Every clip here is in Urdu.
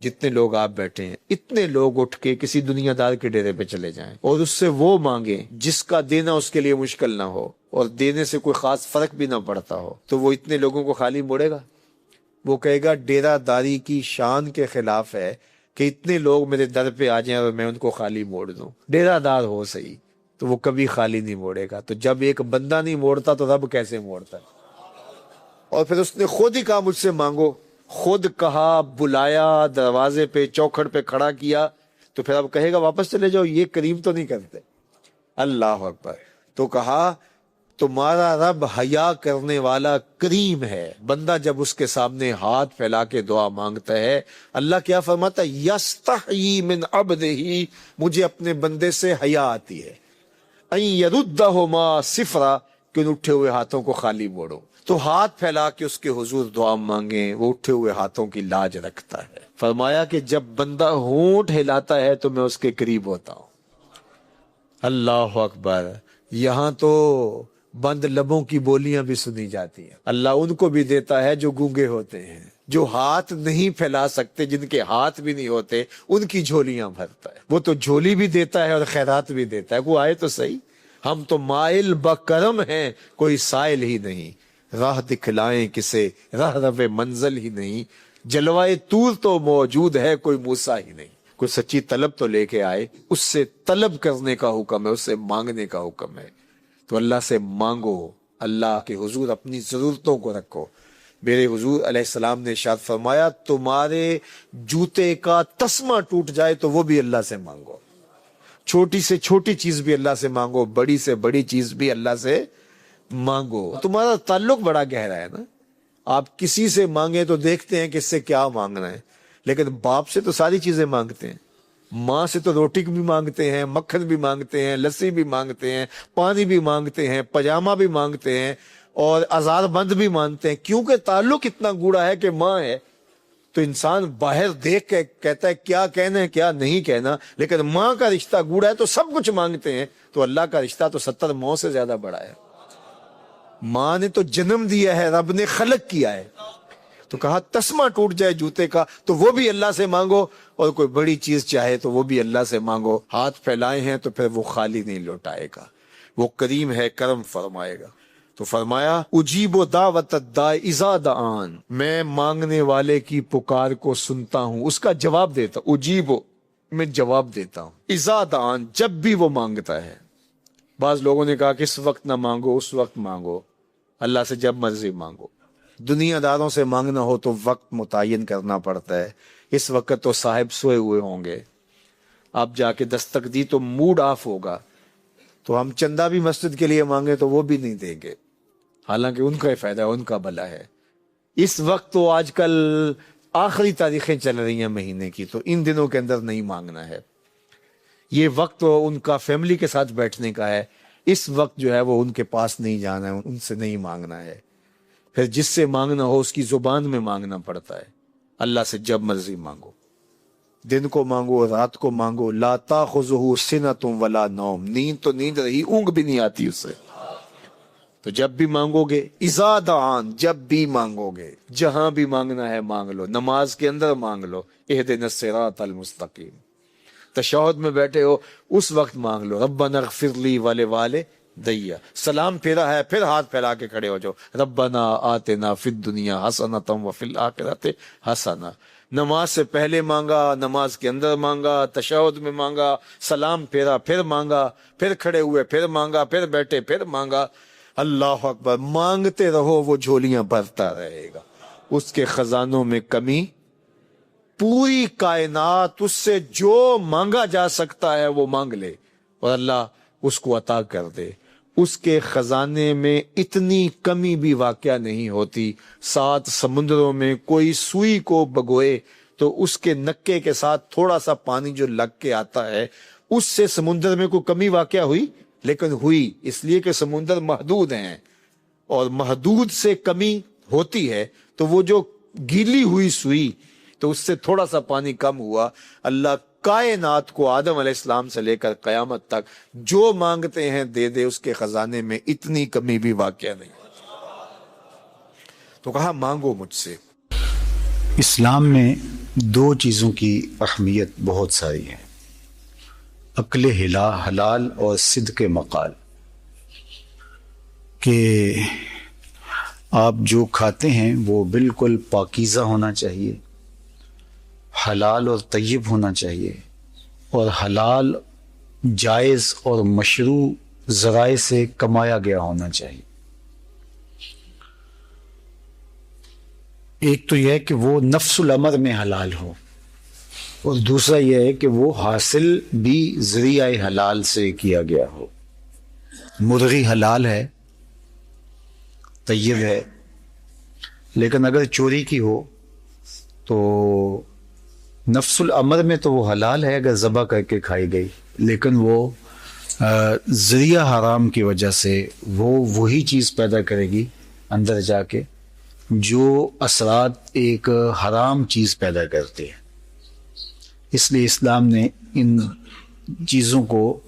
جتنے لوگ آپ بیٹھے ہیں اتنے لوگ اٹھ کے کسی دنیا دار کے ڈیرے پہ چلے جائیں اور اس سے وہ مانگیں جس کا دینا اس کے لیے مشکل نہ ہو اور دینے سے کوئی خاص فرق بھی نہ پڑتا ہو، تو وہ اتنے لوگوں کو خالی موڑے گا؟ وہ کہے گا ڈیرہ داری کی شان کے خلاف ہے کہ اتنے لوگ میرے در پہ آ جائیں اور میں ان کو خالی موڑ دوں۔ ڈیرہ دار ہو صحیح، تو وہ کبھی خالی نہیں موڑے گا۔ تو جب ایک بندہ نہیں موڑتا تو رب کیسے موڑتا ہے؟ اور پھر اس نے خود ہی کہا مجھ سے مانگو، خود کہا، بلایا، دروازے پہ چوکھٹ پہ کھڑا کیا، تو پھر اب کہے گا واپس چلے جاؤ، یہ کریم تو نہیں کرتے۔ اللہ اکبر۔ تو کہا تمہارا رب حیا کرنے والا کریم ہے۔ بندہ جب اس کے سامنے ہاتھ پھیلا کے دعا مانگتا ہے، اللہ کیا فرماتا ہے؟ یستحیی من عبدہ، مجھے اپنے بندے سے حیا آتی ہے، ان یردہما صفرا، کہ ان اٹھے ہوئے ہاتھوں کو خالی موڑو۔ تو ہاتھ پھیلا کے اس کے حضور دعا مانگیں، وہ اٹھے ہوئے ہاتھوں کی لاج رکھتا ہے۔ فرمایا کہ جب بندہ ہونٹ ہلاتا ہے تو میں اس کے قریب ہوتا ہوں۔ اللہ اکبر۔ یہاں تو بند لبوں کی بولیاں بھی سنی جاتی ہیں۔ اللہ ان کو بھی دیتا ہے جو گونگے ہوتے ہیں، جو ہاتھ نہیں پھیلا سکتے، جن کے ہاتھ بھی نہیں ہوتے، ان کی جھولیاں بھرتا ہے۔ وہ تو جھولی بھی دیتا ہے اور خیرات بھی دیتا ہے۔ وہ آئے تو صحیح، ہم تو مائل بکرم ہیں، کوئی سائل ہی نہیں، راہ دکھلائیں کسے، راہ رو منزل ہی نہیں، جلوائے طور تو موجود ہے، کوئی موسیٰ ہی نہیں۔ کوئی سچی طلب تو لے کے آئے، اس سے طلب کرنے کا حکم ہے، اس سے مانگنے کا حکم ہے۔ تو اللہ سے مانگو، اللہ کے حضور اپنی ضرورتوں کو رکھو۔ میرے حضور علیہ السلام نے ارشاد فرمایا تمہارے جوتے کا تسمہ ٹوٹ جائے تو وہ بھی اللہ سے مانگو، چھوٹی سے چھوٹی چیز بھی اللہ سے مانگو، بڑی سے بڑی چیز بھی اللہ سے مانگو۔ تمہارا تعلق بڑا گہرا ہے نا، آپ کسی سے مانگیں تو دیکھتے ہیں کہ اس سے کیا مانگنا ہے، لیکن باپ سے تو ساری چیزیں مانگتے ہیں، ماں سے تو روٹی بھی مانگتے ہیں، مکھن بھی مانگتے ہیں، لسی بھی مانگتے ہیں، پانی بھی مانگتے ہیں، پاجامہ بھی مانگتے ہیں، اور آزار بند بھی مانتے ہیں، کیونکہ تعلق اتنا گوڑا ہے کہ ماں ہے۔ تو انسان باہر دیکھ کے کہتا ہے کیا کہنا ہے کیا نہیں کہنا، لیکن ماں کا رشتہ گوڑا ہے تو سب کچھ مانگتے ہیں۔ تو اللہ کا رشتہ تو 70 ماؤں سے زیادہ بڑا ہے۔ ماں نے تو جنم دیا ہے، رب نے خلق کیا ہے۔ تو کہا تسمہ ٹوٹ جائے جوتے کا تو وہ بھی اللہ سے مانگو، اور کوئی بڑی چیز چاہے تو وہ بھی اللہ سے مانگو۔ ہاتھ پھیلائے ہیں تو پھر وہ خالی نہیں لوٹائے گا، وہ کریم ہے، کرم فرمائے گا۔ تو فرمایا اجیب دعوت الداع اذا دعان، میں مانگنے والے کی پکار کو سنتا ہوں، اس کا جواب دیتا ہوں۔ اجیب، میں جواب دیتا ہوں، اذا دعان، جب بھی وہ مانگتا ہے۔ بعض لوگوں نے کہا کہ اس وقت نہ مانگو، اس وقت مانگو۔ اللہ سے جب مرضی مانگو۔ دنیا داروں سے مانگنا ہو تو وقت متعین کرنا پڑتا ہے۔ اس وقت تو صاحب سوئے ہوئے ہوں گے، آپ جا کے دستک دی تو موڈ آف ہوگا، تو ہم چندہ بھی مسجد کے لیے مانگے تو وہ بھی نہیں دیں گے، حالانکہ ان کا فائدہ ہے، ان کا بھلا ہے۔ اس وقت تو آج کل آخری تاریخیں چل رہی ہیں مہینے کی، تو ان دنوں کے اندر نہیں مانگنا ہے۔ یہ وقت تو ان کا فیملی کے ساتھ بیٹھنے کا ہے، اس وقت جو ہے وہ ان کے پاس نہیں جانا ہے، ان سے نہیں مانگنا ہے۔ پھر جس سے مانگنا ہو اس کی زبان میں مانگنا پڑتا ہے۔ اللہ سے جب مرضی مانگو، دن کو مانگو، رات کو مانگو۔ لا تاخذہ سنۃ ولا نوم، نیند تو نیند رہی، اونگ بھی نہیں آتی اس سے۔ تو جب بھی مانگو گے، اذا دعان، جب بھی مانگو گے، جہاں بھی مانگنا ہے مانگ لو، نماز کے اندر مانگ لو، اہدنا الصراط المستقیم۔ تشہد میں بیٹھے ہو اس وقت مانگ لو، ربنا اغفر لی ولوالدی۔ سلام پھیرا ہے پھر ہاتھ پھیلا کے کھڑے ہو جاؤ، ربنا آتنا فی الدنیا حسنۃ وفی الآخرۃ حسنہ۔ نماز سے پہلے مانگا، نماز کے اندر مانگا، تشہد میں مانگا، سلام پھیرا پھر مانگا، پھر کھڑے ہوئے پھر مانگا، پھر بیٹھے پھر مانگا۔ اللہ اکبر۔ مانگتے رہو، وہ جھولیاں بھرتا رہے گا، اس کے خزانوں میں کمی۔ پوری کائنات اس سے جو مانگا جا سکتا ہے وہ مانگ لے اور اللہ اس کو عطا کر دے۔ اس کے خزانے میں اتنی کمی بھی واقع نہیں ہوتی۔ 7 سمندروں میں کوئی سوئی کو بگوئے تو اس کے نکے کے ساتھ تھوڑا سا پانی جو لگ کے آتا ہے، اس سے سمندر میں کوئی کمی واقع ہوئی؟ لیکن ہوئی، اس لیے کہ سمندر محدود ہیں، اور محدود سے کمی ہوتی ہے۔ تو وہ جو گیلی ہوئی سوئی، تو اس سے تھوڑا سا پانی کم ہوا، اللہ کائنات کو آدم علیہ السلام سے لے کر قیامت تک جو مانگتے ہیں دے دے، اس کے خزانے میں اتنی کمی بھی واقع نہیں۔ تو کہا مانگو مجھ سے۔ اسلام میں دو چیزوں کی اہمیت بہت ساری ہے، عقل حلال اور صدق مقال، کہ آپ جو کھاتے ہیں وہ بالکل پاکیزہ ہونا چاہیے، حلال اور طیب ہونا چاہیے، اور حلال جائز اور مشروع ذرائع سے کمایا گیا ہونا چاہیے۔ ایک تو یہ ہے کہ وہ نفس الامر میں حلال ہو، اور دوسرا یہ ہے کہ وہ حاصل بھی ذریعہ حلال سے کیا گیا ہو۔ مرغی حلال ہے، طیب ہے، لیکن اگر چوری کی ہو تو نفس الامر میں تو وہ حلال ہے اگر ذبح کر کے کھائی گئی، لیکن وہ ذریعہ حرام کی وجہ سے وہ وہی چیز پیدا کرے گی اندر جا کے جو اثرات ایک حرام چیز پیدا کرتی ہے۔ اس لیے اسلام نے ان چیزوں کو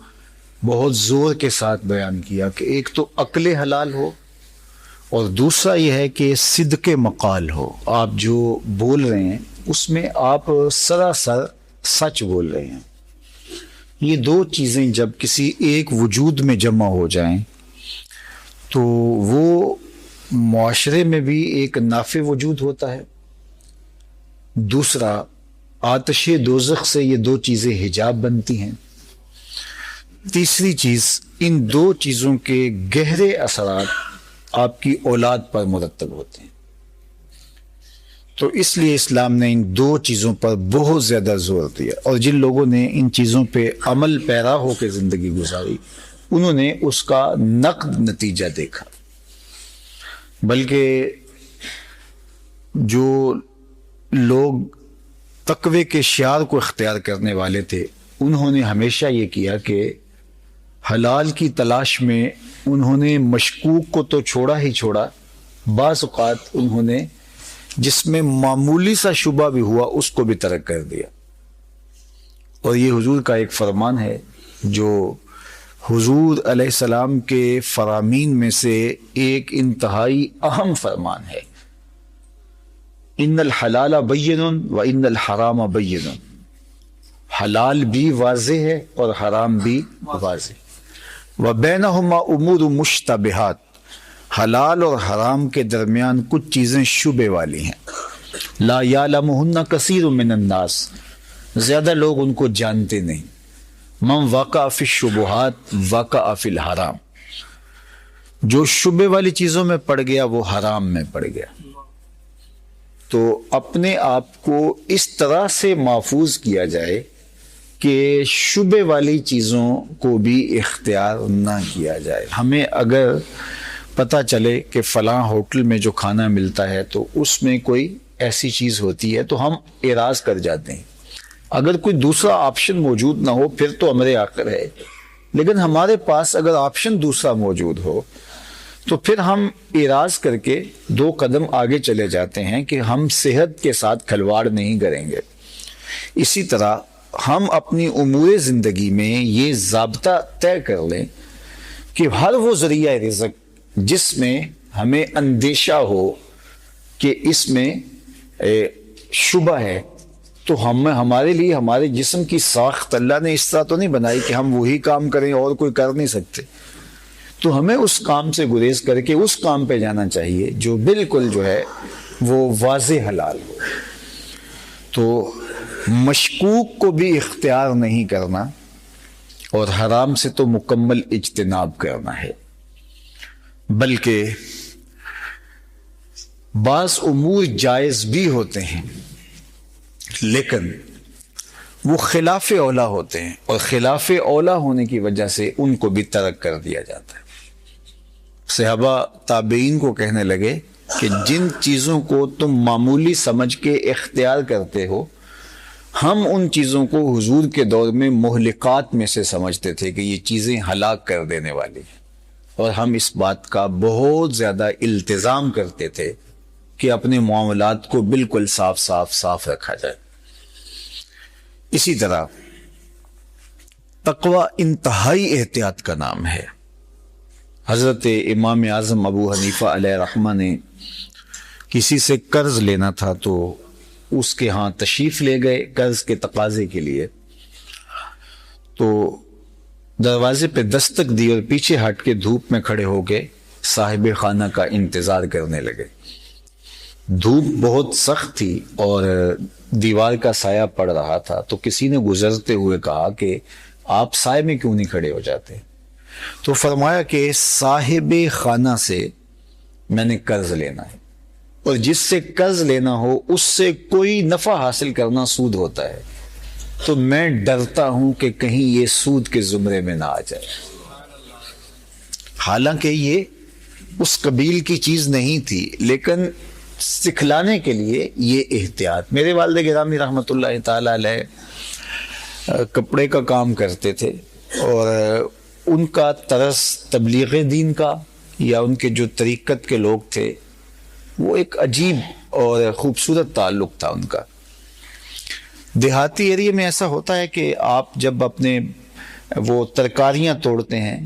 بہت زور کے ساتھ بیان کیا کہ ایک تو عقل حلال ہو، اور دوسرا یہ ہے کہ صدق مقال ہو، آپ جو بول رہے ہیں اس میں آپ سراسر سچ بول رہے ہیں۔ یہ دو چیزیں جب کسی ایک وجود میں جمع ہو جائیں تو وہ معاشرے میں بھی ایک نافع وجود ہوتا ہے، دوسرا آتش دوزخ سے یہ دو چیزیں حجاب بنتی ہیں، تیسری چیز ان دو چیزوں کے گہرے اثرات آپ کی اولاد پر مرتب ہوتے ہیں۔ تو اس لیے اسلام نے ان دو چیزوں پر بہت زیادہ زور دیا، اور جن لوگوں نے ان چیزوں پہ عمل پیرا ہو کے زندگی گزاری انہوں نے اس کا نقد نتیجہ دیکھا۔ بلکہ جو لوگ تقوی کے شعار کو اختیار کرنے والے تھے انہوں نے ہمیشہ یہ کیا کہ حلال کی تلاش میں انہوں نے مشکوک کو تو چھوڑا ہی چھوڑا، بعض اوقات انہوں نے جس میں معمولی سا شبہ بھی ہوا اس کو بھی ترک کر دیا۔ اور یہ حضور کا ایک فرمان ہے جو حضور علیہ السلام کے فرامین میں سے ایک انتہائی اہم فرمان ہے، ان الحلال بین و ان الحرام بین، حلال بھی واضح ہے اور حرام بھی واضح، وبینہما امور مشتبہات، حلال اور حرام کے درمیان کچھ چیزیں شبہ والی ہیں، لا یعلمہن کثیر من الناس، زیادہ لوگ ان کو جانتے نہیں، من وقع فی الشبہات وقع فی الحرام، جو شبہ والی چیزوں میں پڑ گیا وہ حرام میں پڑ گیا۔ تو اپنے آپ کو اس طرح سے محفوظ کیا جائے کہ شبہ والی چیزوں کو بھی اختیار نہ کیا جائے۔ ہمیں اگر پتہ چلے کہ فلاں ہوٹل میں جو کھانا ملتا ہے تو اس میں کوئی ایسی چیز ہوتی ہے تو ہم اعراض کر جاتے ہیں، اگر کوئی دوسرا آپشن موجود نہ ہو پھر تو امر آخر ہے، لیکن ہمارے پاس اگر آپشن دوسرا موجود ہو تو پھر ہم اعراض کر کے دو قدم آگے چلے جاتے ہیں کہ ہم صحت کے ساتھ کھلواڑ نہیں کریں گے۔ اسی طرح ہم اپنی امور زندگی میں یہ ضابطہ طے کر لیں کہ ہر وہ ذریعہ رزق جس میں ہمیں اندیشہ ہو کہ اس میں شبہ ہے، تو ہمارے لیے ہمارے جسم کی ساخت اللہ نے اس طرح تو نہیں بنائی کہ ہم وہی کام کریں اور کوئی کر نہیں سکتے، تو ہمیں اس کام سے گریز کر کے اس کام پہ جانا چاہیے جو بالکل جو ہے وہ واضح حلال ہو۔ تو مشکوک کو بھی اختیار نہیں کرنا اور حرام سے تو مکمل اجتناب کرنا ہے، بلکہ بعض امور جائز بھی ہوتے ہیں لیکن وہ خلاف اولا ہوتے ہیں، اور خلاف اولا ہونے کی وجہ سے ان کو بھی ترک کر دیا جاتا ہے۔ صحابہ تابعین کو کہنے لگے کہ جن چیزوں کو تم معمولی سمجھ کے اختیار کرتے ہو، ہم ان چیزوں کو حضور کے دور میں مہلکات میں سے سمجھتے تھے کہ یہ چیزیں ہلاک کر دینے والی ہیں، اور ہم اس بات کا بہت زیادہ التزام کرتے تھے کہ اپنے معاملات کو بالکل صاف رکھا جائے۔ اسی طرح تقوی انتہائی احتیاط کا نام ہے۔ حضرت امام اعظم ابو حنیفہ علیہ رحمہ نے کسی سے قرض لینا تھا تو اس کے ہاں تشریف لے گئے قرض کے تقاضے کے لیے. تو دروازے پہ دستک دی اور پیچھے ہٹ کے دھوپ میں کھڑے ہو کے صاحب خانہ کا انتظار کرنے لگے. دھوپ بہت سخت تھی اور دیوار کا سایہ پڑ رہا تھا. تو کسی نے گزرتے ہوئے کہا کہ آپ سائے میں کیوں نہیں کھڑے ہو جاتے؟ تو فرمایا کہ صاحب خانہ سے میں نے قرض لینا ہے، اور جس سے قرض لینا ہو اس سے کوئی نفع حاصل کرنا سود ہوتا ہے، تو میں ڈرتا ہوں کہ کہیں یہ سود کے زمرے میں نہ آ جائے. حالانکہ یہ اس قبیل کی چیز نہیں تھی، لیکن سکھلانے کے لیے یہ احتیاط. میرے والد گرامی رحمۃ اللہ تعالی علیہ کپڑے کا کام کرتے تھے، اور ان کا طرز تبلیغ دین کا یا ان کے جو طریقت کے لوگ تھے وہ ایک عجیب اور خوبصورت تعلق تھا ان کا. دیہاتی ایریے میں ایسا ہوتا ہے کہ آپ جب اپنے وہ ترکاریاں توڑتے ہیں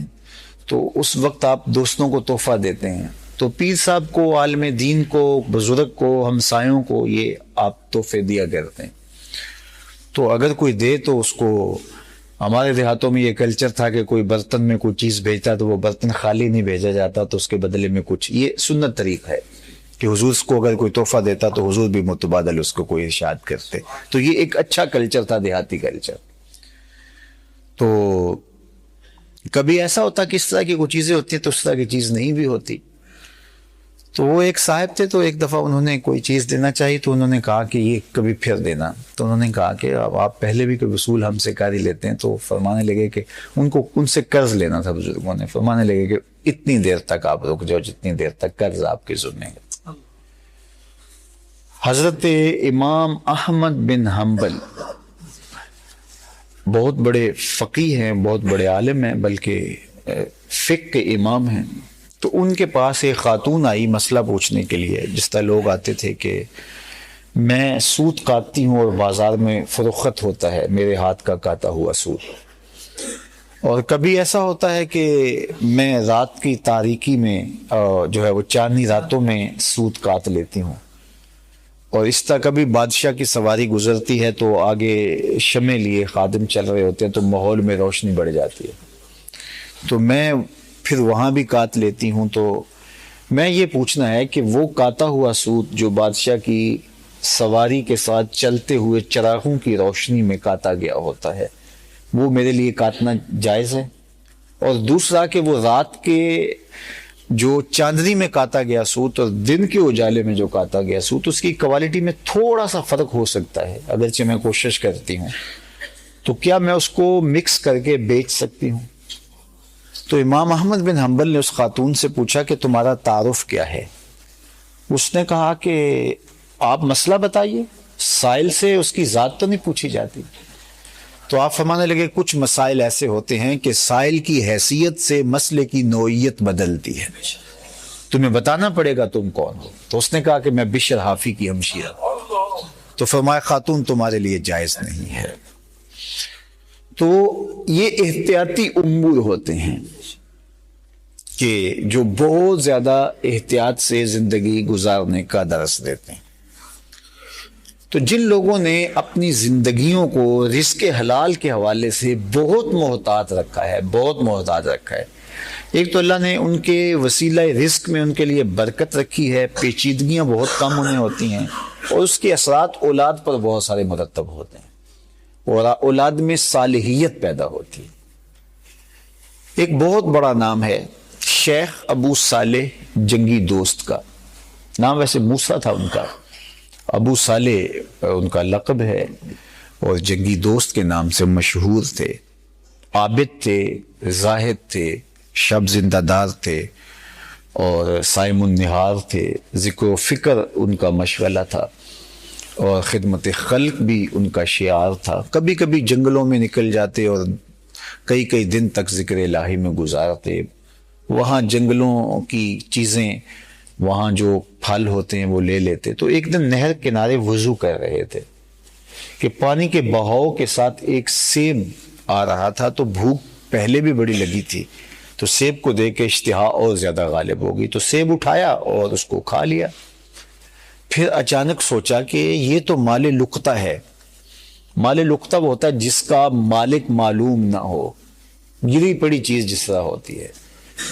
تو اس وقت آپ دوستوں کو تحفہ دیتے ہیں. تو پیر صاحب کو، عالم دین کو، بزرگ کو، ہمسایوں کو یہ آپ تحفے دیا کرتے ہیں. تو اگر کوئی دے تو اس کو، ہمارے دیہاتوں میں یہ کلچر تھا کہ کوئی برتن میں کوئی چیز بھیجتا تو وہ برتن خالی نہیں بھیجا جاتا، تو اس کے بدلے میں کچھ، یہ سنت طریقہ ہے کہ حضور کو اگر کوئی تحفہ دیتا تو حضور بھی متبادل اس کو کوئی ارشاد کرتے. تو یہ ایک اچھا کلچر تھا، دیہاتی کلچر. تو کبھی ایسا ہوتا کہ اس طرح کی کوئی چیزیں ہوتی ہیں تو اس طرح کی چیز نہیں بھی ہوتی. تو وہ ایک صاحب تھے، تو ایک دفعہ انہوں نے کوئی چیز دینا چاہی تو انہوں نے کہا کہ یہ کبھی پھر دینا. تو انہوں نے کہا کہ اب آپ پہلے بھی کوئی وصول ہم سے کاری لیتے ہیں. تو فرمانے لگے کہ ان سے قرض لینا تھا بزرگوں نے. فرمانے لگے کہ اتنی دیر تک آپ رک جاؤ جتنی دیر تک قرض آپ کے ذمہ ہے. حضرت امام احمد بن حنبل بہت بڑے فقیہ ہیں، بہت بڑے عالم ہیں، بلکہ فقہ کے امام ہیں. تو ان کے پاس ایک خاتون آئی مسئلہ پوچھنے کے لیے. جس طرح لوگ آتے تھے کہ میں سود کاٹتی ہوں اور بازار میں فروخت ہوتا ہے میرے ہاتھ کا کاٹا ہوا سود، اور کبھی ایسا ہوتا ہے کہ میں رات کی تاریکی میں جو ہے وہ چاندنی راتوں میں سود کاٹ لیتی ہوں. اور اس طرح کبھی بادشاہ کی سواری گزرتی ہے تو آگے شمع لیے خادم چل رہے ہوتے ہیں تو ماحول میں روشنی بڑھ جاتی ہے، تو میں پھر وہاں بھی کاٹ لیتی ہوں. تو میں یہ پوچھنا ہے کہ وہ کاٹا ہوا سود جو بادشاہ کی سواری کے ساتھ چلتے ہوئے چراغوں کی روشنی میں کاٹا گیا ہوتا ہے، وہ میرے لیے کاٹنا جائز ہے؟ اور دوسرا کہ وہ رات کے جو چاندنی میں کاٹا گیا سوت اور دن کے اجالے میں جو کاٹا گیا سوت، اس کی کوالٹی میں تھوڑا سا فرق ہو سکتا ہے، اگرچہ میں کوشش کرتی ہوں. تو کیا میں اس کو مکس کر کے بیچ سکتی ہوں؟ تو امام احمد بن حنبل نے اس خاتون سے پوچھا کہ تمہارا تعارف کیا ہے؟ اس نے کہا کہ آپ مسئلہ بتائیے، سائل سے اس کی ذات تو نہیں پوچھی جاتی. تو آپ فرمانے لگے کچھ مسائل ایسے ہوتے ہیں کہ سائل کی حیثیت سے مسئلے کی نوعیت بدلتی ہے، تمہیں بتانا پڑے گا تم کون ہو. تو اس نے کہا کہ میں بشر حافی کی ہمشیرہ. تو فرمایا خاتون تمہارے لیے جائز نہیں ہے. تو یہ احتیاطی امور ہوتے ہیں کہ جو بہت زیادہ احتیاط سے زندگی گزارنے کا درس دیتے ہیں. تو جن لوگوں نے اپنی زندگیوں کو رزق حلال کے حوالے سے بہت محتاط رکھا ہے، ایک تو اللہ نے ان کے وسیلہ رزق میں ان کے لیے برکت رکھی ہے، پیچیدگیاں بہت کم انہیں ہوتی ہیں، اور اس کے اثرات اولاد پر بہت سارے مرتب ہوتے ہیں، اور اولاد میں صالحیت پیدا ہوتی ہے. ایک بہت بڑا نام ہے شیخ ابو صالح جنگی دوست کا. نام ویسے موسیٰ تھا ان کا، ابو صالح ان کا لقب ہے، اور جنگی دوست کے نام سے مشہور تھے. عابد تھے، زاہد تھے، شب زندہ دار تھے، اور صائم النہار تھے. ذکر و فکر ان کا مشغلہ تھا، اور خدمت خلق بھی ان کا شعار تھا. کبھی کبھی جنگلوں میں نکل جاتے اور کئی دن تک ذکر الہی میں گزارتے. وہاں جنگلوں کی چیزیں، وہاں جو پھل ہوتے ہیں وہ لے لیتے. تو ایک دن نہر کنارے وضو کر رہے تھے کہ پانی کے بہاؤ کے ساتھ ایک سیب آ رہا تھا. تو بھوک پہلے بھی بڑی لگی تھی، تو سیب کو دیکھ کے اشتہا اور زیادہ غالب ہوگی. تو سیب اٹھایا اور اس کو کھا لیا. پھر اچانک سوچا کہ یہ تو مال لقطہ ہے. مال لقطہ وہ ہوتا ہے جس کا مالک معلوم نہ ہو، گری پڑی چیز جس طرح ہوتی ہے،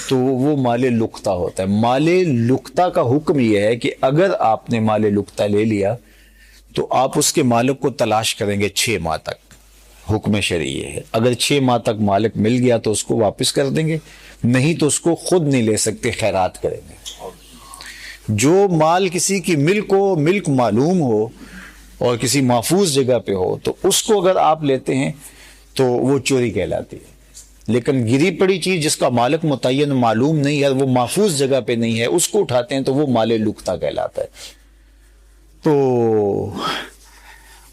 تو وہ مال لقطہ ہوتا ہے. مال لقطہ کا حکم یہ ہے کہ اگر آپ نے مال لقطہ لے لیا تو آپ اس کے مالک کو تلاش کریں گے 6 ماہ تک. حکم شرعی ہے، اگر 6 ماہ تک مالک مل گیا تو اس کو واپس کر دیں گے، نہیں تو اس کو خود نہیں لے سکتے، خیرات کریں گے. جو مال کسی کی ملک معلوم ہو اور کسی محفوظ جگہ پہ ہو تو اس کو اگر آپ لیتے ہیں تو وہ چوری کہلاتی ہے. لیکن گری پڑی چیز جس کا مالک متعین معلوم نہیں ہے، وہ محفوظ جگہ پہ نہیں ہے، اس کو اٹھاتے ہیں تو وہ مال لقطہ کہلاتا ہے. تو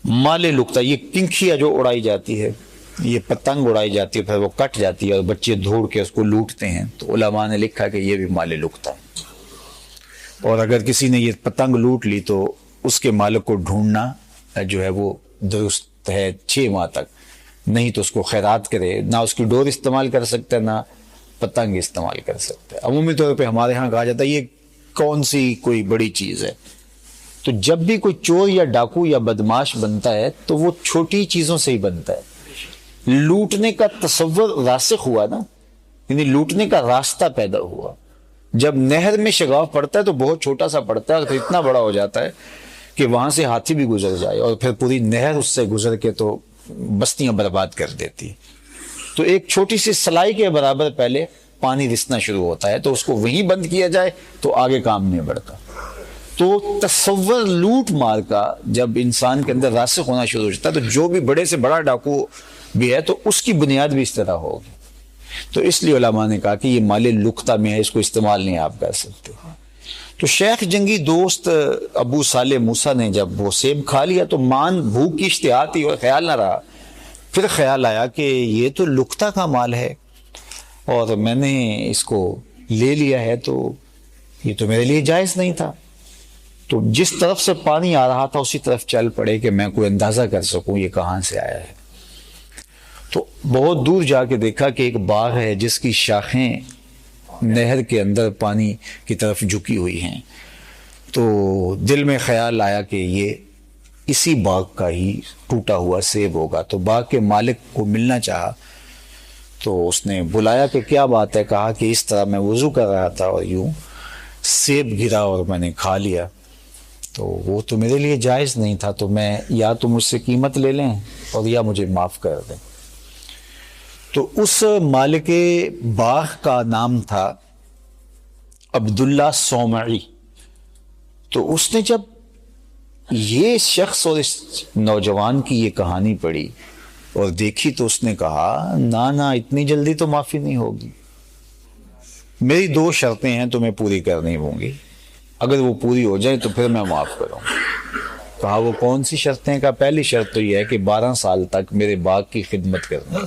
مال لقطہ یہ کنکھیا جو اڑائی جاتی ہے، یہ پتنگ اڑائی جاتی ہے، پھر وہ کٹ جاتی ہے اور بچے دھوڑ کے اس کو لوٹتے ہیں، تو علماء نے لکھا کہ یہ بھی مال لقطہ ہے. اور اگر کسی نے یہ پتنگ لوٹ لی تو اس کے مالک کو ڈھونڈنا جو ہے وہ درست ہے 6 ماہ تک، نہیں تو اس کو خیرات کرے. نہ اس کی ڈور استعمال کر سکتا ہے، نہ پتنگ استعمال کر سکتا ہے. عمومی طور پہ ہمارے ہاں کہا جاتا ہے یہ کون سی کوئی بڑی چیز ہے. تو جب بھی کوئی چور یا ڈاکو یا بدماش بنتا ہے تو وہ چھوٹی چیزوں سے ہی بنتا ہے. لوٹنے کا تصور راسخ ہوا نا، یعنی لوٹنے کا راستہ پیدا ہوا. جب نہر میں شگاف پڑتا ہے تو بہت چھوٹا سا پڑتا ہے اور پھر اتنا بڑا ہو جاتا ہے کہ وہاں سے ہاتھی بھی گزر جائے اور پھر پوری نہر اس سے گزر کے تو بستیاں برباد کر دیتی. تو ایک چھوٹی سی سلائی کے برابر پہلے پانی رسنا شروع ہوتا ہے، تو اس کو وہیں بند کیا جائے تو آگے کام نہیں بڑھتا. تو تصور لوٹ مار کا جب انسان کے اندر راسخ ہونا شروع ہو جاتا ہے تو جو بھی بڑے سے بڑا ڈاکو بھی ہے تو اس کی بنیاد بھی اس طرح ہوگی. تو اس لیے علماء نے کہا کہ یہ مال لقطہ میں ہے، اس کو استعمال نہیں آپ کر سکتے. تو شیخ جنگی دوست ابو صالح موسیٰ نے جب وہ سیب کھا لیا تو بھوک کی اشتہا تھی اور خیال نہ رہا. پھر خیال آیا کہ یہ تو لقطہ کا مال ہے اور میں نے اس کو لے لیا ہے تو یہ تو میرے لیے جائز نہیں تھا. تو جس طرف سے پانی آ رہا تھا اسی طرف چل پڑے کہ میں کوئی اندازہ کر سکوں یہ کہاں سے آیا ہے. تو بہت دور جا کے دیکھا کہ ایک باغ ہے جس کی شاخیں نہر کے اندر پانی کی طرف جھکی ہوئی ہیں. تو دل میں خیال آیا کہ یہ اسی باغ کا ہی ٹوٹا ہوا سیب ہوگا. تو باغ کے مالک کو ملنا چاہا تو اس نے بلایا کہ کیا بات ہے. کہا کہ اس طرح میں وضو کر رہا تھا اور یوں سیب گرا اور میں نے کھا لیا، تو وہ تو میرے لیے جائز نہیں تھا، تو میں یا تو مجھ سے قیمت لے لیں اور یا مجھے معاف کر دیں. تو اس مالک باغ کا نام تھا عبداللہ صومعی. تو اس نے جب یہ شخص اور اس نوجوان کی یہ کہانی پڑھی اور دیکھی تو اس نے کہا نہ اتنی جلدی تو معافی نہیں ہوگی، میری 2 شرطیں ہیں تمہیں پوری کرنی ہوں گی، اگر وہ پوری ہو جائیں تو پھر میں معاف کروں. کہا وہ کون سی شرطیں؟ کہا پہلی شرط تو یہ ہے کہ 12 سال تک میرے باغ کی خدمت کرنا.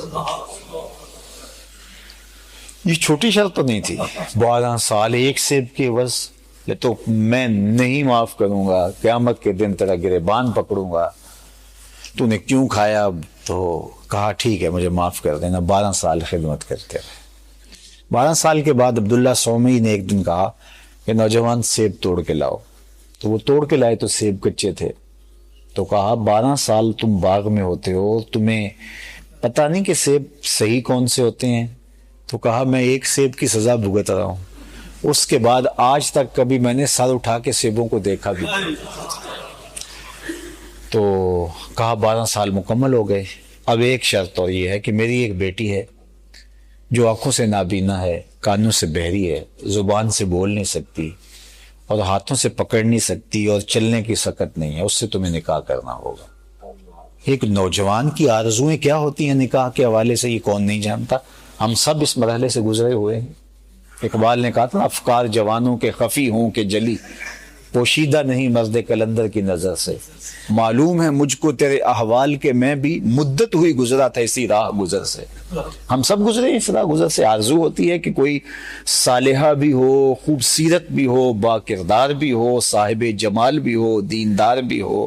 یہ چھوٹی شرط تو نہیں تھی، 12 سال ایک سیب کے عوض. یہ تو میں نہیں معاف کروں گا، قیامت کے دن تیرا گریبان پکڑوں گا، تو نے کیوں کھایا؟ تو کہا ٹھیک ہے مجھے معاف کر دینا. 12 سال خدمت کرتے رہے. 12 سال کے بعد عبداللہ صومعی نے ایک دن کہا کہ نوجوان سیب توڑ کے لاؤ. تو وہ توڑ کے لائے تو سیب کچے تھے. تو کہا 12 سال تم باغ میں ہوتے ہو، تمہیں پتہ نہیں کہ سیب صحیح کون سے ہوتے ہیں؟ تو کہا میں ایک سیب کی سزا بھگت رہا ہوں، اس کے بعد آج تک کبھی میں نے سر اٹھا کے سیبوں کو دیکھا بھی. تو کہا 12 سال مکمل ہو گئے، اب ایک شرط اور یہ ہے کہ میری ایک بیٹی ہے جو آنکھوں سے نابینا ہے، کانوں سے بہری ہے، زبان سے بول نہیں سکتی اور ہاتھوں سے پکڑ نہیں سکتی اور چلنے کی سکت نہیں ہے، اس سے تمہیں نکاح کرنا ہوگا. ایک نوجوان کی آرزویں کیا ہوتی ہیں نکاح کے حوالے سے یہ کون نہیں جانتا؟ ہم سب اس مرحلے سے گزرے ہوئے ہیں. اقبال نے کہا تھا افکار جوانوں کے خفی ہوں کہ جلی، پوشیدہ نہیں مرد کلندر کی نظر سے. معلوم ہے مجھ کو تیرے احوال کے میں بھی مدت ہوئی گزرا تھا اسی راہ گزر سے. ہم سب گزرے ہیں اس راہ گزر سے. آرزو ہوتی ہے کہ کوئی صالحہ بھی ہو، خوبصورت بھی ہو، با کردار بھی ہو، صاحب جمال بھی ہو، دیندار بھی ہو،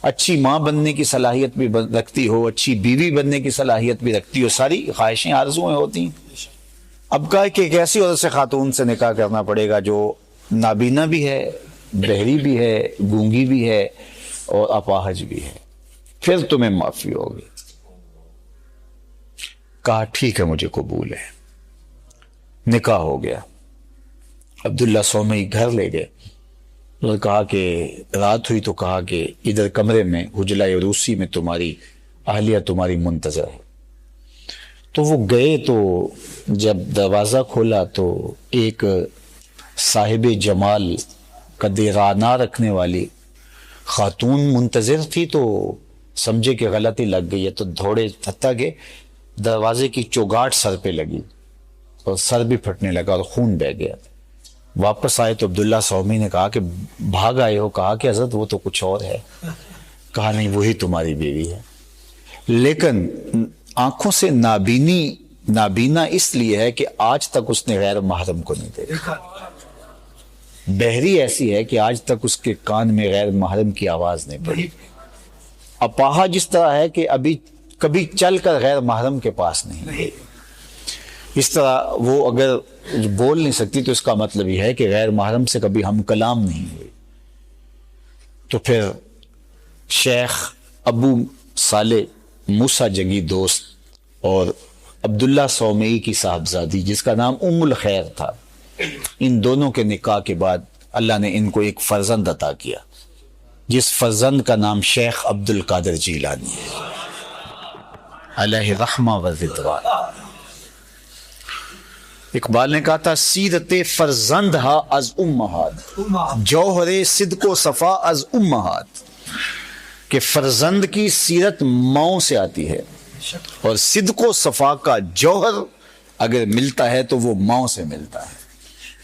اچھی ماں بننے کی صلاحیت بھی رکھتی ہو، اچھی بیوی بننے کی صلاحیت بھی رکھتی ہو. ساری خواہشیں آرزویں ہوتی ہیں. اب کہا کہ ایک ایسی عورت سے خاتون سے نکاح کرنا پڑے گا جو نابینا بھی ہے، بہری بھی ہے، گونگی بھی ہے اور اپاہج بھی ہے، پھر تمہیں معافی ہوگی۔ کہا ٹھیک ہے، مجھے قبول ہے۔ نکاح ہو گیا۔ عبداللہ سومئی گھر لے گئے اور کہا کہ رات ہوئی تو کہا کہ ادھر کمرے میں حجلہ روسی میں تمہاری اہلیہ تمہاری منتظر ہے۔ تو وہ گئے، تو جب دروازہ کھولا تو ایک صاحب جمال قد رانا رکھنے والی خاتون منتظر تھی، تو سمجھے کہ غلطی لگ گئی ہے، تو دوڑے تھتا گئے، دروازے کی چوگاٹ سر پہ لگی اور سر بھی پھٹنے لگا اور خون بہہ گیا۔ واپس آئے تو عبداللہ سومی نے کہا کہ بھاگ آئے ہو؟ کہا کہ حضرت وہ تو کچھ اور ہے۔ کہا نہیں، وہی تمہاری بیوی ہے، لیکن آنکھوں سے نابینا اس لیے ہے کہ آج تک اس نے غیر محرم کو نہیں دیکھا۔ بہری ایسی ہے کہ آج تک اس کے کان میں غیر محرم کی آواز نہیں پڑی۔ اپاہا جس طرح ہے کہ ابھی کبھی چل کر غیر محرم کے پاس نہیں، اس طرح وہ اگر بول نہیں سکتی تو اس کا مطلب یہ ہے کہ غیر محرم سے کبھی ہم کلام نہیں ہوئی۔ تو پھر شیخ ابو صالح موسیٰ جگی دوست اور عبداللہ سومئی کی صاحبزادی جس کا نام ام الخیر تھا، ان دونوں کے نکاح کے بعد اللہ نے ان کو ایک فرزند عطا کیا، جس فرزند کا نام شیخ عبد القادر جیلانی ہے علیہ رحمہ و رضوان۔ اقبال نے کہا تھا سیرت فرزند ہا از امہات، جوہر صدق و صفا از امہات، کہ فرزند کی سیرت ماؤں سے آتی ہے اور صدق و صفا کا جوہر اگر ملتا ہے تو وہ ماؤں سے ملتا ہے۔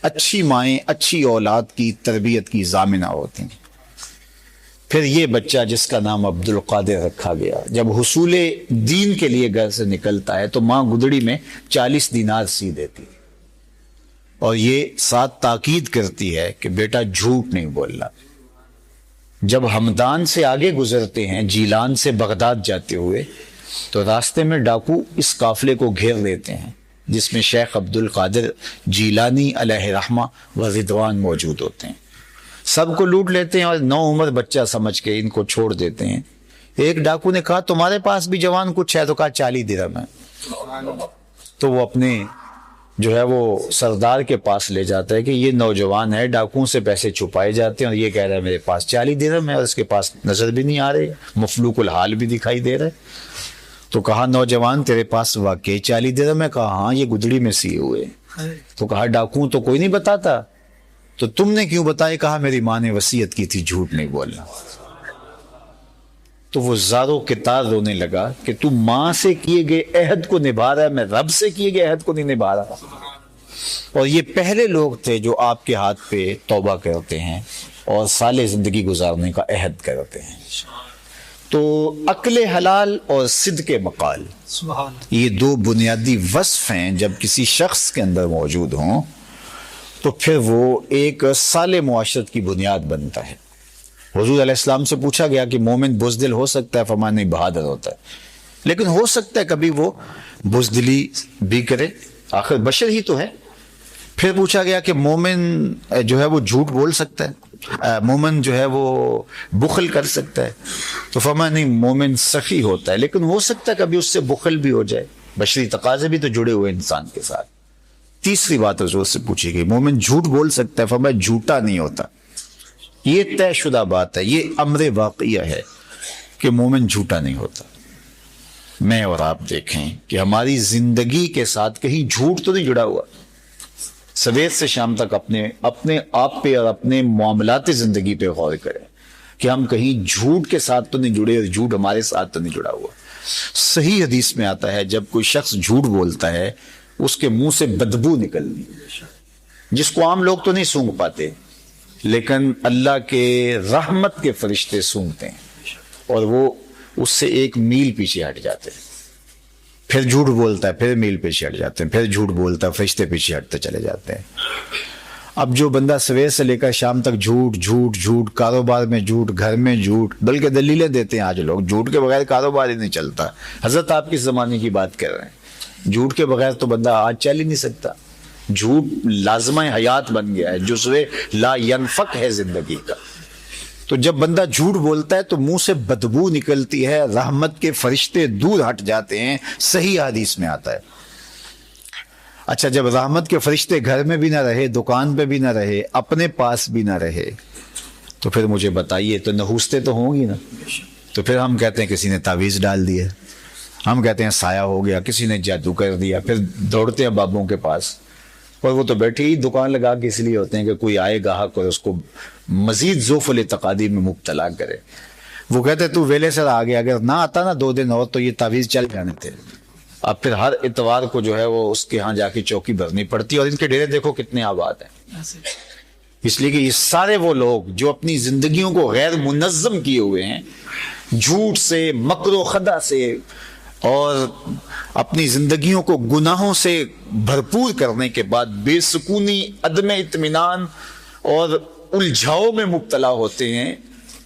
اچھی مائیں اچھی اولاد کی تربیت کی ضامنہ ہوتی ہیں۔ پھر یہ بچہ جس کا نام عبد القادر رکھا گیا، جب حصول دین کے لیے گھر سے نکلتا ہے تو ماں گدڑی میں 40 دینار سی دیتی اور یہ ساتھ تاکید کرتی ہے کہ بیٹا جھوٹ نہیں بولنا۔ جب ہمدان سے آگے گزرتے ہیں جیلان سے بغداد جاتے ہوئے تو راستے میں ڈاکو اس قافلے کو گھیر لیتے ہیں جس میں شیخ عبد القادر جیلانی علیہ رحمہ و رضوان موجود ہوتے ہیں۔ سب کو لوٹ لیتے ہیں اور نو عمر بچہ سمجھ کے ان کو چھوڑ دیتے ہیں۔ ایک ڈاکو نے کہا تمہارے پاس بھی جوان کچھ ہے؟ تو کہا 40 درہم ہے۔ تو وہ اپنے جو ہے وہ سردار کے پاس لے جاتا ہے کہ یہ نوجوان ہے، ڈاکوؤں سے پیسے چھپائے جاتے ہیں اور یہ کہہ رہا ہے میرے پاس 40 درہم ہے اور اس کے پاس نظر بھی نہیں آ رہی، مفلوق الحال بھی دکھائی دے رہا ہے۔ تو کہا نوجوان تیرے پاس واقعی 40 درہم ہے؟ کہا ہاں، یہ گدڑی میں سیے ہوئے۔ تو کہا ڈاکوؤں تو کوئی نہیں بتاتا، تو تم نے کیوں بتایا؟ کہا میری ماں نے وصیت کی تھی جھوٹ نہیں بولنا۔ تو وہ زاروں کے تار رونے لگا کہ تو ماں سے کیے گئے عہد کو نبھا رہا ہے، میں رب سے کیے گئے عہد کو نہیں نبھا رہا۔ اور یہ پہلے لوگ تھے جو آپ کے ہاتھ پہ توبہ کرتے ہیں اور صالح زندگی گزارنے کا عہد کرتے ہیں۔ تو عقل حلال اور صدق مقال، یہ دو بنیادی وصف ہیں، جب کسی شخص کے اندر موجود ہوں تو پھر وہ ایک صالح معاشرت کی بنیاد بنتا ہے۔ حضور علیہ السلام سے پوچھا گیا کہ مومن بزدل ہو سکتا ہے؟ فرمایا نہیں، بہادر ہوتا ہے، لیکن ہو سکتا ہے کبھی وہ بزدلی بھی کرے، آخر بشر ہی تو ہے۔ پھر پوچھا گیا کہ مومن جو ہے وہ جھوٹ بول سکتا ہے، مومن جو ہے وہ بخل کر سکتا ہے؟ تو فرمایا نہیں، مومن سخی ہوتا ہے، لیکن ہو سکتا ہے کبھی اس سے بخل بھی ہو جائے، بشری تقاضے بھی تو جڑے ہوئے انسان کے ساتھ۔ تیسری بات حضور سے پوچھی گئی، مومن جھوٹ بول سکتا ہے؟ فرمایا جھوٹا نہیں ہوتا۔ یہ طے شدہ بات ہے، یہ امر واقعہ ہے کہ مومن جھوٹا نہیں ہوتا۔ میں اور آپ دیکھیں کہ ہماری زندگی کے ساتھ کہیں جھوٹ تو نہیں جڑا ہوا۔ سویر سے شام تک اپنے آپ پہ اور اپنے معاملات زندگی پہ غور کریں کہ ہم کہیں جھوٹ کے ساتھ تو نہیں جڑے اور جھوٹ ہمارے ساتھ تو نہیں جڑا ہوا۔ صحیح حدیث میں آتا ہے جب کوئی شخص جھوٹ بولتا ہے اس کے منہ سے بدبو نکلنی، جس کو عام لوگ تو نہیں سونگھ پاتے، لیکن اللہ کے رحمت کے فرشتے سونگتے ہیں اور وہ اس سے 1 میل پیچھے ہٹ جاتے ہیں۔ پھر جھوٹ بولتا ہے، پھر میل پیچھے ہٹ جاتے ہیں، پھر جھوٹ بولتا ہے، فرشتے پیچھے ہٹتے چلے جاتے ہیں۔ اب جو بندہ سویر سے لے کر شام تک جھوٹ جھوٹ جھوٹ، کاروبار میں جھوٹ، گھر میں جھوٹ، بلکہ دلیلیں دیتے ہیں آج لوگ، جھوٹ کے بغیر کاروبار ہی نہیں چلتا۔ حضرت آپ کس زمانے کی بات کر رہے ہیں؟ جھوٹ کے بغیر تو بندہ آج چل ہی نہیں سکتا۔ جھوٹ لازمہ حیات بن گیا ہے، جزو لا ینفک ہے زندگی کا۔ تو جب بندہ جھوٹ بولتا ہے تو منہ سے بدبو نکلتی ہے، رحمت کے فرشتے دور ہٹ جاتے ہیں، صحیح حدیث میں آتا ہے۔ اچھا، جب رحمت کے فرشتے گھر میں بھی نہ رہے، دکان پہ بھی نہ رہے، اپنے پاس بھی نہ رہے، تو پھر مجھے بتائیے، تو نحوستیں تو ہوں گی نا۔ تو پھر ہم کہتے ہیں کسی نے تعویذ ڈال دیا، ہم کہتے ہیں سایہ ہو گیا، کسی نے جادو کر دیا، پھر دوڑتے ہیں بابوں کے پاس، اور وہ تو بیٹھے ہی دکان لگا کے اس لیے ہوتے ہیں کہ کوئی آئے گاہک اور اس کو مزید ذوف الاعتقادی میں مبتلا کرے۔ وہ کہتے تو ویلے سے آ گیا، اگر نہ آتا نا 2 دن اور تو یہ تعویذ چل جانے تھے۔ اب پھر ہر اتوار کو جو ہے وہ اس کے ہاں جا کے چوکی بھرنی پڑتی ہے، اور ان کے ڈیرے دیکھو کتنے آباد ہیں۔ اس لیے کہ یہ سارے وہ لوگ جو اپنی زندگیوں کو غیر منظم کیے ہوئے ہیں، جھوٹ سے، مکر و خدا سے، اور اپنی زندگیوں کو گناہوں سے بھرپور کرنے کے بعد بے سکونی، عدم اطمینان اور الجھاؤ میں مبتلا ہوتے ہیں،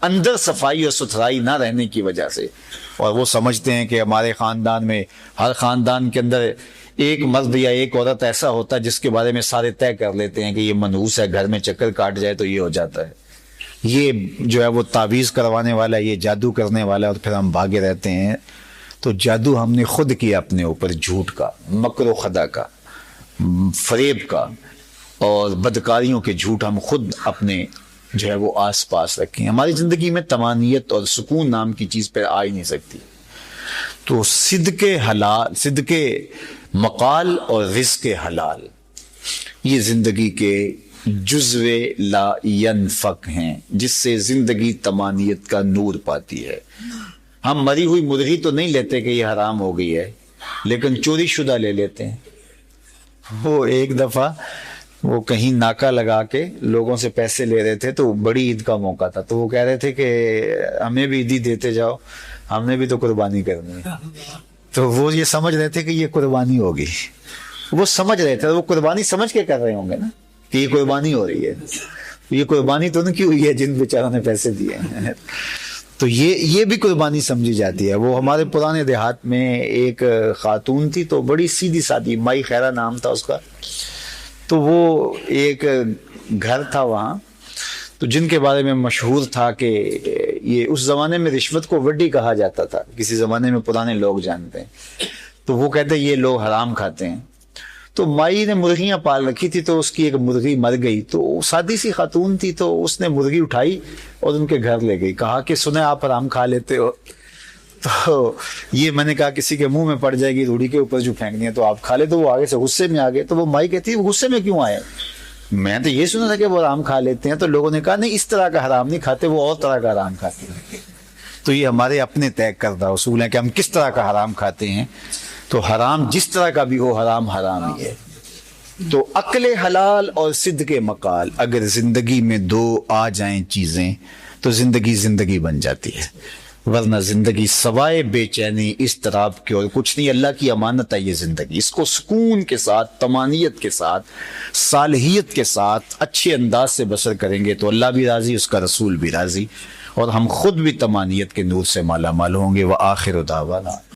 اندر صفائی اور ستھرائی نہ رہنے کی وجہ سے۔ اور وہ سمجھتے ہیں کہ ہمارے خاندان میں، ہر خاندان کے اندر ایک مرد یا ایک عورت ایسا ہوتا ہے جس کے بارے میں سارے طے کر لیتے ہیں کہ یہ منحوس ہے، گھر میں چکر کاٹ جائے تو یہ ہو جاتا ہے، یہ جو ہے وہ تعویذ کروانے والا ہے، یہ جادو کرنے والا ہے، اور پھر ہم بھاگے رہتے ہیں۔ تو جادو ہم نے خود کیا اپنے اوپر، جھوٹ کا، مکر و خدا کا، فریب کا، اور بدکاریوں کے جھوٹ ہم خود اپنے جو ہے وہ آس پاس رکھیں۔ ہماری زندگی میں طمانیت اور سکون نام کی چیز پہ آ ہی نہیں سکتی۔ تو صدق حلال، صدق مقال اور رزق حلال، یہ زندگی کے جزو لا ینفک ہیں، جس سے زندگی طمانیت کا نور پاتی ہے۔ ہم مری ہوئی مرغی تو نہیں لیتے کہ یہ حرام ہو گئی ہے، لیکن چوری شدہ لے لیتے ہیں۔ وہ ایک دفعہ وہ کہیں ناکا لگا کے لوگوں سے پیسے لے رہے تھے، تو بڑی عید کا موقع تھا، تو وہ کہہ رہے تھے کہ ہمیں بھی عیدی دیتے جاؤ، ہم نے بھی تو قربانی کرنی ہے۔ تو وہ یہ سمجھ رہے تھے کہ یہ قربانی ہوگی، وہ سمجھ رہے تھے، وہ قربانی سمجھ کے کر رہے ہوں گے نا کہ یہ قربانی ہو رہی ہے۔ یہ قربانی تو ان کی ہوئی ہے جن بیچاروں نے پیسے دیے ہیں۔ تو یہ بھی قربانی سمجھی جاتی ہے۔ وہ ہمارے پرانے دیہات میں ایک خاتون تھی، تو بڑی سیدھی سادی، مائی خیرہ نام تھا اس کا۔ تو وہ ایک گھر تھا وہاں، تو جن کے بارے میں مشہور تھا کہ یہ اس زمانے میں رشوت کو وڈی کہا جاتا تھا، کسی زمانے میں پرانے لوگ جانتے ہیں۔ تو وہ کہتے ہیں یہ لوگ حرام کھاتے ہیں۔ تو مائی نے مرغیاں پال رکھی تھی، تو اس کی ایک مرغی مر گئی، تو سادی سی خاتون تھی، تو اس نے مرغی اٹھائی اور ان کے گھر لے گئی، کہا کہ سنیں آپ حرام کھا لیتے ہو، تو یہ میں نے کہا کسی کے منہ میں پڑ جائے گی، روڑی کے اوپر جو پھینکنی ہے، تو آپ کھا لے۔ تو وہ آگے سے غصے میں آ گئے۔ تو وہ مائی کہتی ہے وہ غصے میں کیوں آئے؟ میں تو یہ سنا تھا کہ وہ حرام کھا لیتے ہیں۔ تو لوگوں نے کہا نہیں، اس طرح کا حرام نہیں کھاتے، وہ اور طرح کا حرام کھاتے ہیں۔ تو یہ ہمارے اپنے طے کردہ اصول ہیں کہ ہم کس طرح کا حرام کھاتے ہیں۔ تو حرام جس طرح کا بھی ہو، حرام حرام ہی ہے۔ تو عقل حلال اور صدق مقال، اگر زندگی میں 2 آ جائیں چیزیں تو زندگی بن جاتی ہے، ورنہ زندگی سوائے بے چینی، اضطراب کے اور کچھ نہیں۔ اللہ کی امانت ہے یہ زندگی، اس کو سکون کے ساتھ، طمانیت کے ساتھ، صالحیت کے ساتھ، اچھے انداز سے بسر کریں گے تو اللہ بھی راضی، اس کا رسول بھی راضی، اور ہم خود بھی طمانیت کے نور سے مالا مال ہوں گے۔ وآخر دعوانا